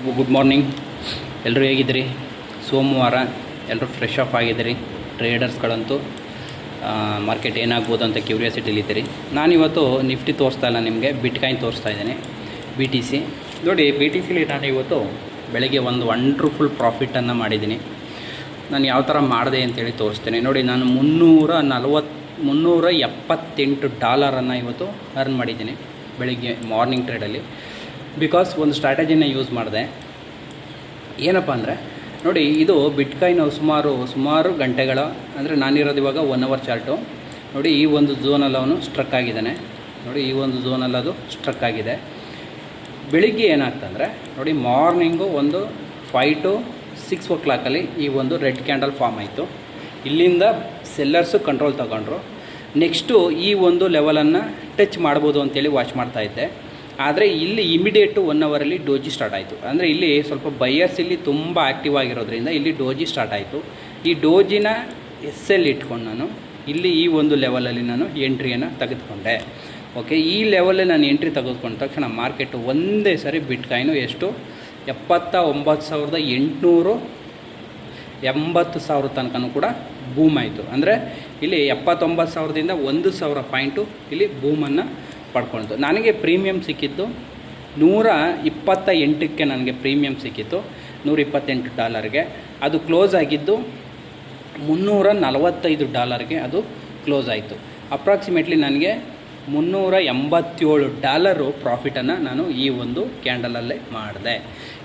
Good morning. ಎಲ್ಲರೂ ಹೇಗಿದ್ದೀರಿ? ಸೋಮವಾರ ಎಲ್ಲರೂ ಫ್ರೆಶ್ ಆಫ್ ಆಗಿದ್ದೀರಿ. ಟ್ರೇಡರ್ಸ್ಗಳಂತೂ ಮಾರ್ಕೆಟ್ ಏನಾಗ್ಬೋದು ಅಂತ ಕ್ಯೂರಿಯಾಸಿಟಿಲಿದ್ದೀರಿ. ನಾನಿವತ್ತು ನಿಫ್ಟಿ ತೋರಿಸ್ತಾ ಇಲ್ಲ, ನಿಮಗೆ ಬಿಟ್ಕಾಯಿನ್ ತೋರಿಸ್ತಾ ಇದ್ದೀನಿ. BTC ನೋಡಿ, BTCಲಿ ನಾನು ಇವತ್ತು ಬೆಳಗ್ಗೆ ಒಂದು ವಂಡರ್ಫುಲ್ ಪ್ರಾಫಿಟನ್ನು ಮಾಡಿದ್ದೀನಿ. ನಾನು ಯಾವ ಥರ ಮಾಡಿದೆ ಅಂತೇಳಿ ತೋರಿಸ್ತೇನೆ ನೋಡಿ. ನಾನು $378 ಇವತ್ತು ಅರ್ನ್ ಮಾಡಿದ್ದೀನಿ ಬೆಳಿಗ್ಗೆ ಮಾರ್ನಿಂಗ್ ಟ್ರೇಡಲ್ಲಿ. ಬಿಕಾಸ್ ಒಂದು ಸ್ಟ್ರಾಟಜಿನ ಯೂಸ್ ಮಾಡಿದೆ. ಏನಪ್ಪ ಅಂದರೆ ನೋಡಿ, ಇದು ಬಿಟ್ಕಾಯಿನ್ ಸುಮಾರು ಗಂಟೆಗಳ, ಅಂದರೆ ನಾನಿರೋದು ಇವಾಗ 1 hour ಚಾರ್ಟು ನೋಡಿ. ಈ ಒಂದು ಝೋನಲ್ಲಿ ಅವನು ಸ್ಟ್ರಕ್ ಆಗಿದ್ದಾನೆ ನೋಡಿ. ಈ ಒಂದು ಝೋನಲ್ಲಿ ಅದು ಸ್ಟ್ರಕ್ ಆಗಿದೆ. ಬೆಳಿಗ್ಗೆ ಏನಾಗ್ತಂದರೆ ನೋಡಿ, ಮಾರ್ನಿಂಗು ಒಂದು 5 to 6 o'clock ಈ ಒಂದು ರೆಡ್ ಕ್ಯಾಂಡಲ್ ಫಾರ್ಮ್ ಆಯಿತು. ಇಲ್ಲಿಂದ ಸೆಲ್ಲರ್ಸು ಕಂಟ್ರೋಲ್ ತಗೊಂಡ್ರು. ನೆಕ್ಸ್ಟು ಈ ಒಂದು ಲೆವೆಲನ್ನು ಟಚ್ ಮಾಡ್ಬೋದು ಅಂತೇಳಿ ವಾಚ್ ಮಾಡ್ತಾಯಿದ್ದೆ. ಆದರೆ ಇಲ್ಲಿ ಇಮಿಡಿಯೇಟು 1 hour ಡೋಜಿ ಸ್ಟಾರ್ಟ್ ಆಯಿತು. ಅಂದರೆ ಇಲ್ಲಿ ಸ್ವಲ್ಪ ಬೈಯರ್ಸ್ ಇಲ್ಲಿ ತುಂಬ ಆ್ಯಕ್ಟಿವ್ ಆಗಿರೋದ್ರಿಂದ ಇಲ್ಲಿ ಡೋಜಿ ಸ್ಟಾರ್ಟ್ ಆಯಿತು. ಈ ಡೋಜಿನ SL ಇಟ್ಕೊಂಡು ನಾನು ಇಲ್ಲಿ ಈ ಒಂದು ಲೆವೆಲಲ್ಲಿ ನಾನು ಎಂಟ್ರಿಯನ್ನು ತೆಗೆದುಕೊಂಡೆ. ಓಕೆ, ಈ ಲೆವೆಲಲ್ಲಿ ನಾನು ಎಂಟ್ರಿ ತೆಗೆದುಕೊಂಡ ತಕ್ಷಣ ಮಾರ್ಕೆಟು ಒಂದೇ ಸರಿ ಬಿಟ್ಕಾಯಿನು ಎಷ್ಟು 79,880 ತನಕನೂ ಕೂಡ ಬೂಮ್ ಆಯಿತು. ಅಂದರೆ ಇಲ್ಲಿ 79,000ದಿಂದ 1,000 ಪಾಯಿಂಟು ಇಲ್ಲಿ ಬೂಮನ್ನು ಪಡ್ಕೊಳ್ತು. ನನಗೆ ಪ್ರೀಮಿಯಮ್ ಸಿಕ್ಕಿದ್ದು $128ಕ್ಕೆ ನನಗೆ ಪ್ರೀಮಿಯಮ್ ಸಿಕ್ಕಿತ್ತು, $128. ಅದು ಕ್ಲೋಸ್ ಆಗಿದ್ದು $345 ಅದು ಕ್ಲೋಸ್ ಆಯಿತು. ಅಪ್ರಾಕ್ಸಿಮೇಟ್ಲಿ ನನಗೆ $387 ಪ್ರಾಫಿಟನ್ನು ನಾನು ಈ ಒಂದು ಕ್ಯಾಂಡಲಲ್ಲೇ ಮಾಡಿದೆ.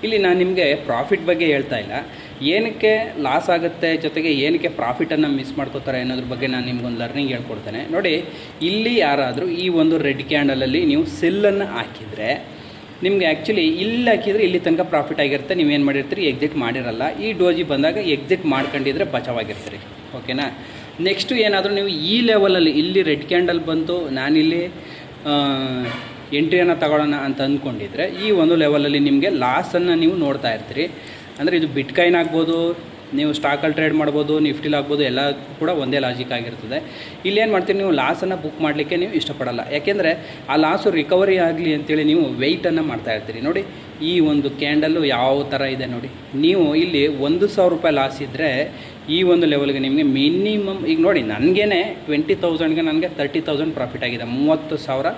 ಇಲ್ಲಿ ನಾನು ನಿಮಗೆ ಪ್ರಾಫಿಟ್ ಬಗ್ಗೆ ಹೇಳ್ತಾ ಇಲ್ಲ, ಏನಕ್ಕೆ ಲಾಸ್ ಆಗುತ್ತೆ, ಜೊತೆಗೆ ಏನಕ್ಕೆ ಪ್ರಾಫಿಟನ್ನು ಮಿಸ್ ಮಾಡ್ಕೋತಾರೆ ಅನ್ನೋದ್ರ ಬಗ್ಗೆ ನಾನು ನಿಮ್ಗೊಂದು ಲರ್ನಿಂಗ್ ಹೇಳ್ಕೊಡ್ತೇನೆ ನೋಡಿ. ಇಲ್ಲಿ ಯಾರಾದರೂ ಈ ಒಂದು ರೆಡ್ ಕ್ಯಾಂಡಲಲ್ಲಿ ನೀವು ಸೆಲ್ಲನ್ನು ಹಾಕಿದರೆ ನಿಮಗೆ ಆ್ಯಕ್ಚುಲಿ ಇಲ್ಲಿ ಹಾಕಿದರೆ ಇಲ್ಲಿ ತನಕ ಪ್ರಾಫಿಟ್ ಆಗಿರುತ್ತೆ. ನೀವೇನು ಮಾಡಿರ್ತೀರಿ, ಎಕ್ಸಿಟ್ ಮಾಡಿರಲ್ಲ. ಈ ಡೋಜಿ ಬಂದಾಗ ಎಕ್ಸಿಟ್ ಮಾಡ್ಕೊಂಡಿದ್ರೆ ಬಚಾವಾಗಿರ್ತೀರಿ. ಓಕೆನಾ? ನೆಕ್ಸ್ಟು ಏನಾದರೂ ನೀವು ಈ ಲೆವೆಲಲ್ಲಿ ಇಲ್ಲಿ ರೆಡ್ ಕ್ಯಾಂಡಲ್ ಬಂತು, ನಾನಿಲ್ಲಿ ಎಂಟ್ರಿಯನ್ನು ತಗೊಳ್ಳೋಣ ಅಂತ ಅಂದ್ಕೊಂಡಿದ್ರೆ ಈ ಒಂದು ಲೆವೆಲಲ್ಲಿ ನಿಮಗೆ ಲಾಸನ್ನು ನೀವು ನೋಡ್ತಾ ಇರ್ತೀರಿ. ಅಂದರೆ ಇದು ಬಿಟ್ಕಾಯಿನ್ ಆಗ್ಬೋದು, ನೀವು ಸ್ಟಾಕಲ್ಲಿ ಟ್ರೇಡ್ ಮಾಡ್ಬೋದು, ನಿಫ್ಟಿಲಿ ಆಗ್ಬೋದು, ಎಲ್ಲ ಕೂಡ ಒಂದೇ ಲಾಜಿಕ್ ಆಗಿರ್ತದೆ. ಇಲ್ಲೇನು ಮಾಡ್ತೀರಿ, ನೀವು ಲಾಸನ್ನು ಬುಕ್ ಮಾಡಲಿಕ್ಕೆ ನೀವು ಇಷ್ಟಪಡಲ್ಲ. ಯಾಕೆಂದರೆ ಆ ಲಾಸು ರಿಕವರಿ ಆಗಲಿ ಅಂತೇಳಿ ನೀವು ವೆಯ್ಟನ್ನು ಮಾಡ್ತಾ ಇರ್ತೀರಿ. ನೋಡಿ, ಈ ಒಂದು ಕ್ಯಾಂಡಲ್ಲು ಯಾವ ಥರ ಇದೆ ನೋಡಿ. ನೀವು ಇಲ್ಲಿ $1,000 ಲಾಸ್ ಇದ್ದರೆ ಈ ಒಂದು ಲೆವೆಲ್ಗೆ ನಿಮಗೆ ಮಿನಿಮಮ್, ಈಗ ನೋಡಿ ನನಗೇ 20,000ಗೆ ನನಗೆ 30,000 ಪ್ರಾಫಿಟ್ ಆಗಿದೆ. 30,000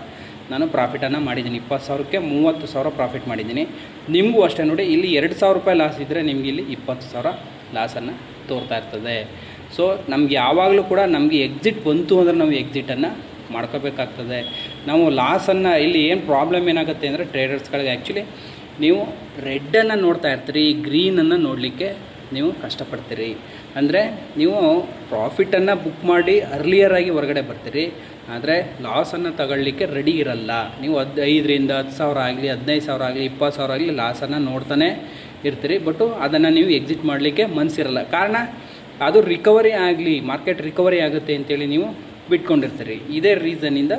ನಾನು ಪ್ರಾಫಿಟನ್ನು ಮಾಡಿದ್ದೀನಿ. 20,000ಕ್ಕೆ 30,000 ಪ್ರಾಫಿಟ್ ಮಾಡಿದ್ದೀನಿ. ನಿಮಗೂ ಅಷ್ಟೇ ನೋಡಿ, ಇಲ್ಲಿ $2,000 ಲಾಸ್ ಇದ್ದರೆ ನಿಮಗೆ ಇಲ್ಲಿ 20,000 ಲಾಸನ್ನು ತೋರ್ತಾ ಇರ್ತದೆ. ಸೊ ನಮ್ಗೆ ಯಾವಾಗಲೂ ಕೂಡ ನಮಗೆ ಎಕ್ಸಿಟ್ ಬಂತು ಅಂದರೆ ನಾವು ಎಕ್ಸಿಟನ್ನು ಮಾಡ್ಕೋಬೇಕಾಗ್ತದೆ. ನಾವು ಲಾಸನ್ನು ಇಲ್ಲಿ ಏನು ಪ್ರಾಬ್ಲಮ್ ಏನಾಗುತ್ತೆ ಅಂದರೆ ಟ್ರೇಡರ್ಸ್ಗಳಿಗೆ ಆ್ಯಕ್ಚುಲಿ ನೀವು ರೆಡ್ಡನ್ನು ನೋಡ್ತಾ ಇರ್ತೀರಿ, ಗ್ರೀನನ್ನು ನೋಡಲಿಕ್ಕೆ ನೀವು ಕಷ್ಟಪಡ್ತೀರಿ. ಅಂದರೆ ನೀವು ಪ್ರಾಫಿಟನ್ನು ಬುಕ್ ಮಾಡಿ ಅರ್ಲಿಯರಾಗಿ ಹೊರಗಡೆ ಬರ್ತೀರಿ, ಆದರೆ ಲಾಸನ್ನು ತಗೊಳ್ಳಿಕ್ಕೆ ರೆಡಿ ಇರಲ್ಲ. ನೀವು 5ರಿಂದ 10,000 ಆಗಲಿ, 15,000 ಆಗಲಿ, 20,000 ಆಗಲಿ ಲಾಸನ್ನು ನೋಡ್ತಾನೆ ಇರ್ತೀರಿ. ಬಟ್ಟು ಅದನ್ನು ನೀವು ಎಕ್ಸಿಟ್ ಮಾಡಲಿಕ್ಕೆ ಮನಸ್ಸಿರಲ್ಲ. ಕಾರಣ ಅದು ರಿಕವರಿ ಆಗಲಿ, ಮಾರ್ಕೆಟ್ ರಿಕವರಿ ಆಗುತ್ತೆ ಅಂತೇಳಿ ನೀವು ಬಿಟ್ಕೊಂಡಿರ್ತೀರಿ. ಇದೇ ರೀಸನ್ನಿಂದ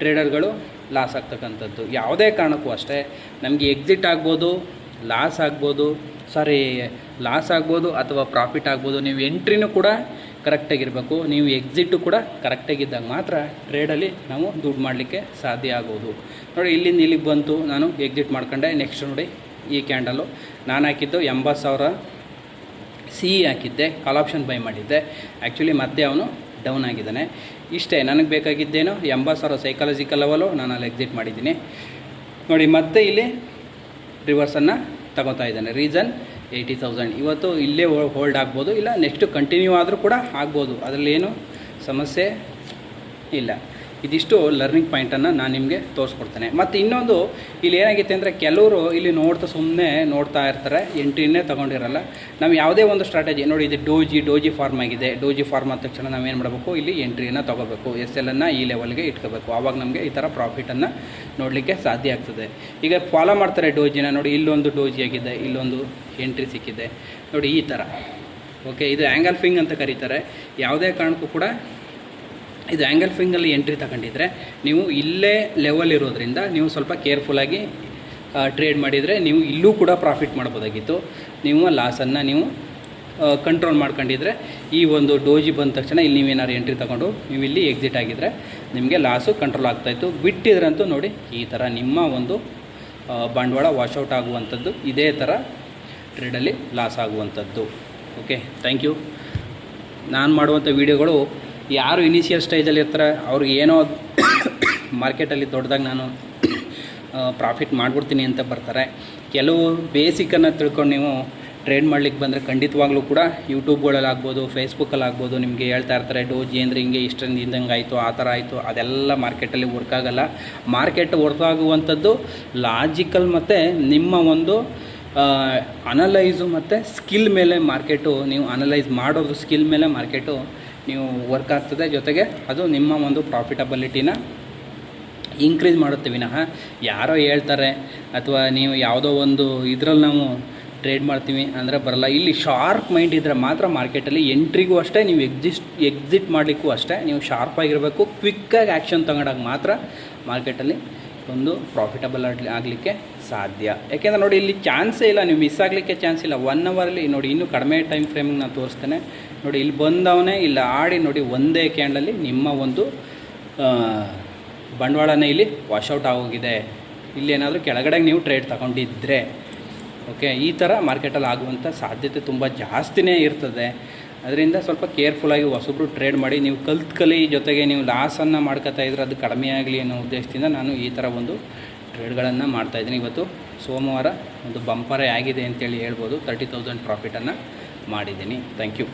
ಟ್ರೇಡರ್ಗಳು ಲಾಸ್ ಆಗ್ತಕ್ಕಂಥದ್ದು. ಯಾವುದೇ ಕಾರಣಕ್ಕೂ ಅಷ್ಟೇ, ನಮಗೆ ಎಕ್ಸಿಟ್ ಆಗ್ಬೋದು, ಲಾಸ್ ಆಗ್ಬೋದು ಅಥವಾ ಪ್ರಾಫಿಟ್ ಆಗ್ಬೋದು. ನೀವು ಎಂಟ್ರಿನೂ ಕೂಡ ಕರೆಕ್ಟಾಗಿರಬೇಕು, ನೀವು ಎಕ್ಸಿಟು ಕೂಡ ಕರೆಕ್ಟಾಗಿದ್ದಾಗ ಮಾತ್ರ ಟ್ರೇಡಲ್ಲಿ ನಾವು ದುಡ್ಡು ಮಾಡಲಿಕ್ಕೆ ಸಾಧ್ಯ ಆಗೋದು. ನೋಡಿ, ಇಲ್ಲಿಂದ ಇಲ್ಲಿಗೆ ಬಂತು, ನಾನು ಎಕ್ಸಿಟ್ ಮಾಡ್ಕೊಂಡೆ. ನೆಕ್ಸ್ಟ್ ನೋಡಿ, ಈ ಕ್ಯಾಂಡಲು ನಾನು ಹಾಕಿದ್ದು 80,000 CE ಹಾಕಿದ್ದೆ, ಕಾಲ್ ಆಪ್ಷನ್ ಬೈ ಮಾಡಿದ್ದೆ. ಆ್ಯಕ್ಚುಲಿ ಮತ್ತೆ ಅವನು ಡೌನ್ ಆಗಿದ್ದಾನೆ. ಇಷ್ಟೇ ನನಗೆ ಬೇಕಾಗಿದ್ದೇನು, 80,000 ಸೈಕಾಲಜಿಕಲ್ ಲೆವೆಲು ನಾನು ಅಲ್ಲಿ ಎಕ್ಸಿಟ್ ಮಾಡಿದ್ದೀನಿ ನೋಡಿ. ಮತ್ತೆ ಇಲ್ಲಿ ರಿವರ್ಸನ್ನು ತಗೋತಾ ಇದ್ದಾನೆ. ರೀಸನ್ 80,000. ಇವತ್ತು ಇಲ್ಲೇ ಹೋಲ್ಡ್ ಆಗ್ಬೋದು, ಇಲ್ಲ ನೆಕ್ಸ್ಟ್ ಕಂಟಿನ್ಯೂ ಆದರೂ ಕೂಡ ಆಗ್ಬೋದು, ಅದರಲ್ಲೇನು ಸಮಸ್ಯೆ ಇಲ್ಲ. ಇದಿಷ್ಟು ಲರ್ನಿಂಗ್ ಪಾಯಿಂಟನ್ನು ನಾನು ನಿಮಗೆ ತೋರಿಸ್ಕೊಡ್ತೇನೆ. ಮತ್ತು ಇನ್ನೊಂದು ಇಲ್ಲಿ ಏನಾಗಿದೆ ಅಂದರೆ, ಕೆಲವರು ಇಲ್ಲಿ ಸುಮ್ಮನೆ ನೋಡ್ತಾ ಇರ್ತಾರೆ, ಎಂಟ್ರಿನೇ ತೊಗೊಂಡಿರಲ್ಲ. ನಾವು ಯಾವುದೇ ಒಂದು ಸ್ಟ್ರಾಟಜಿ ನೋಡಿ, ಇದು ಡೋಜಿ ಫಾರ್ಮ್ ಆಗಿದೆ. ಡೋಜಿ ಫಾರ್ಮ್ ಆದ ತಕ್ಷಣ ನಾವೇನು ಮಾಡಬೇಕು, ಇಲ್ಲಿ ಎಂಟ್ರಿಯನ್ನು ತೊಗೋಬೇಕು, SL ಈ ಲೆವೆಲ್ಗೆ ಇಟ್ಕೋಬೇಕು. ಆವಾಗ ನಮಗೆ ಈ ಥರ ಪ್ರಾಫಿಟನ್ನು ನೋಡಲಿಕ್ಕೆ ಸಾಧ್ಯ ಆಗ್ತದೆ. ಈಗ ಫಾಲೋ ಮಾಡ್ತಾರೆ ಡೋಜಿನ ನೋಡಿ, ಇಲ್ಲೊಂದು ಡೋಜಿ ಆಗಿದೆ, ಇಲ್ಲೊಂದು ಎಂಟ್ರಿ ಸಿಕ್ಕಿದೆ ನೋಡಿ, ಈ ಥರ. ಓಕೆ, ಇದು ಆ್ಯಂಗಲ್ ಫಿಂಗ್ ಅಂತ ಕರೀತಾರೆ. ಯಾವುದೇ ಕಾರಣಕ್ಕೂ ಕೂಡ ಇದು ಆ್ಯಂಗಲ್ ಫಿಂಗಲ್ಲಿ ಎಂಟ್ರಿ ತಗೊಂಡಿದ್ರೆ ನೀವು ಇಲ್ಲೇ ಲೆವೆಲ್ ಇರೋದ್ರಿಂದ ನೀವು ಸ್ವಲ್ಪ ಕೇರ್ಫುಲ್ಲಾಗಿ ಟ್ರೇಡ್ ಮಾಡಿದರೆ ನೀವು ಇಲ್ಲೂ ಕೂಡ ಪ್ರಾಫಿಟ್ ಮಾಡ್ಬೋದಾಗಿತ್ತು. ನೀವು ಲಾಸನ್ನು ನೀವು ಕಂಟ್ರೋಲ್ ಮಾಡ್ಕೊಂಡಿದ್ರೆ ಈ ಒಂದು ಡೋಜಿ ಬಂದ ತಕ್ಷಣ ಇಲ್ಲಿ ನೀವೇನಾದ್ರು ಎಂಟ್ರಿ ತಗೊಂಡು ನೀವು ಇಲ್ಲಿ ಎಕ್ಸಿಟ್ ಆಗಿದ್ರೆ ನಿಮಗೆ ಲಾಸು ಕಂಟ್ರೋಲ್ ಆಗ್ತಾಯಿತ್ತು. ಬಿಟ್ಟಿದ್ರಂತೂ ನೋಡಿ ಈ ಥರ ನಿಮ್ಮ ಒಂದು ಬಂಡವಾಳ ವಾಶೌಟ್ ಆಗುವಂಥದ್ದು, ಇದೇ ಥರ ಟ್ರೇಡಲ್ಲಿ ಲಾಸ್ ಆಗುವಂಥದ್ದು. Okay, thank you. ನಾನು ಮಾಡುವಂಥ ವೀಡಿಯೋಗಳು ಯಾರು ಇನಿಷಿಯಲ್ ಸ್ಟೇಜಲ್ಲಿ ಇರ್ತಾರೆ ಅವ್ರಿಗೆ ಏನೋ ಮಾರ್ಕೆಟಲ್ಲಿ ದೊಡ್ಡದಾಗಿ ನಾನು ಪ್ರಾಫಿಟ್ ಮಾಡ್ಬಿಡ್ತೀನಿ ಅಂತ ಬರ್ತಾರೆ. ಕೆಲವು ಬೇಸಿಕನ್ನು ತಿಳ್ಕೊಂಡು ನೀವು ಟ್ರೇಡ್ ಮಾಡ್ಲಿಕ್ಕೆ ಬಂದರೆ ಖಂಡಿತವಾಗ್ಲೂ ಕೂಡ ಯೂಟ್ಯೂಬ್ಗಳಲ್ಲಿ ಆಗ್ಬೋದು, ಫೇಸ್ಬುಕ್ಕಲ್ಲಿ ಆಗ್ಬೋದು, ನಿಮಗೆ ಹೇಳ್ತಾ ಇರ್ತಾರೆ ಡೋಜಿ ಅಂದರೆ ಹಿಂಗೆ ಇಷ್ಟೊಂದು ಇಂದಂಗೆ ಆಯಿತು, ಆ ಥರ ಆಯಿತು. ಅದೆಲ್ಲ ಮಾರ್ಕೆಟಲ್ಲಿ ವರ್ಕ್ ಆಗೋಲ್ಲ. ಮಾರ್ಕೆಟ್ ವರ್ಕ್ ಆಗುವಂಥದ್ದು ಲಾಜಿಕಲ್ ಮತ್ತು ನಿಮ್ಮ ಒಂದು ಅನಲೈಸು ಮತ್ತು ಸ್ಕಿಲ್ ಮೇಲೆ ಮಾರ್ಕೆಟು, ನೀವು ಅನಲೈಸ್ ಮಾಡೋದು ಸ್ಕಿಲ್ ಮೇಲೆ ಮಾರ್ಕೆಟು ನೀವು ವರ್ಕ್ ಆಗ್ತದೆ. ಜೊತೆಗೆ ಅದು ನಿಮ್ಮ ಒಂದು ಪ್ರಾಫಿಟಬಿಲಿಟಿನ ಇನ್ಕ್ರೀಸ್ ಮಾಡುತ್ತೆ ವಿನಃ ಯಾರೋ ಹೇಳ್ತಾರೆ ಅಥವಾ ನೀವು ಯಾವುದೋ ಒಂದು ಇದರಲ್ಲಿ ನಾವು ಟ್ರೇಡ್ ಮಾಡ್ತೀವಿ ಅಂದರೆ ಬರಲ್ಲ. ಇಲ್ಲಿ ಶಾರ್ಪ್ ಮೈಂಡ್ ಇದ್ದರೆ ಮಾತ್ರ ಮಾರ್ಕೆಟಲ್ಲಿ ಎಂಟ್ರಿಗೂ ಅಷ್ಟೇ, ನೀವು ಎಕ್ಸಿಟ್ ಮಾಡಲಿಕ್ಕೂ ಅಷ್ಟೇ ನೀವು ಶಾರ್ಪಾಗಿರಬೇಕು. ಕ್ವಿಕ್ಕಾಗಿ ಆ್ಯಕ್ಷನ್ ತಗೊಂಡಾಗ ಮಾತ್ರ ಮಾರ್ಕೆಟಲ್ಲಿ ಒಂದು ಪ್ರಾಫಿಟಬಲ್ ಆಗಲಿಕ್ಕೆ ಸಾಧ್ಯ. ಯಾಕೆಂದರೆ ನೋಡಿ, ಇಲ್ಲಿ ಚಾನ್ಸೇ ಇಲ್ಲ, ನೀವು ಮಿಸ್ ಆಗಲಿಕ್ಕೆ ಚಾನ್ಸ್ ಇಲ್ಲ. 1 ಅವರಲ್ಲಿ ನೋಡಿ, ಇನ್ನೂ ಕಡಿಮೆ ಟೈಮ್ ಫ್ರೇಮಿಗೆ ನಾನು ತೋರಿಸ್ತೇನೆ ನೋಡಿ. ಇಲ್ಲಿ ಬಂದವನೇ ಇಲ್ಲ ಆಡಿ ನೋಡಿ, ಒಂದೇ ಕ್ಯಾಂಡಲ್ಲಿ ನಿಮ್ಮ ಒಂದು ಬಂಡವಾಳನೇ ಇಲ್ಲಿ ವಾಶೌಟ್ ಆಗೋಗಿದೆ. ಇಲ್ಲೇನಾದರೂ ಕೆಳಗಡೆ ನೀವು ಟ್ರೇಡ್ ತಗೊಂಡಿದ್ದರೆ ಓಕೆ, ಈ ಥರ ಮಾರ್ಕೆಟಲ್ಲಿ ಆಗುವಂಥ ಸಾಧ್ಯತೆ ತುಂಬ ಜಾಸ್ತಿನೇ ಇರ್ತದೆ. ಅದರಿಂದ ಸ್ವಲ್ಪ ಕೇರ್ಫುಲ್ಲಾಗಿ ಹೊಸಬ್ರು ಟ್ರೇಡ್ ಮಾಡಿ, ನೀವು ಕಲಿ ಜೊತೆಗೆ ನೀವು ಲಾಸನ್ನು ಮಾಡ್ಕೊತಾ ಇದ್ರೆ ಅದು ಕಡಿಮೆ ಆಗಲಿ ಅನ್ನೋ ಉದ್ದೇಶದಿಂದ ನಾನು ಈ ಥರ ಒಂದು ಟ್ರೇಡ್ಗಳನ್ನು ಮಾಡ್ತಾಯಿದ್ದೀನಿ. ಇವತ್ತು ಸೋಮವಾರ ಒಂದು ಬಂಪರೇ ಆಗಿದೆ ಅಂತೇಳಿ ಹೇಳ್ಬೋದು. 30,000 ಪ್ರಾಫಿಟನ್ನು ಮಾಡಿದ್ದೀನಿ. Thank you.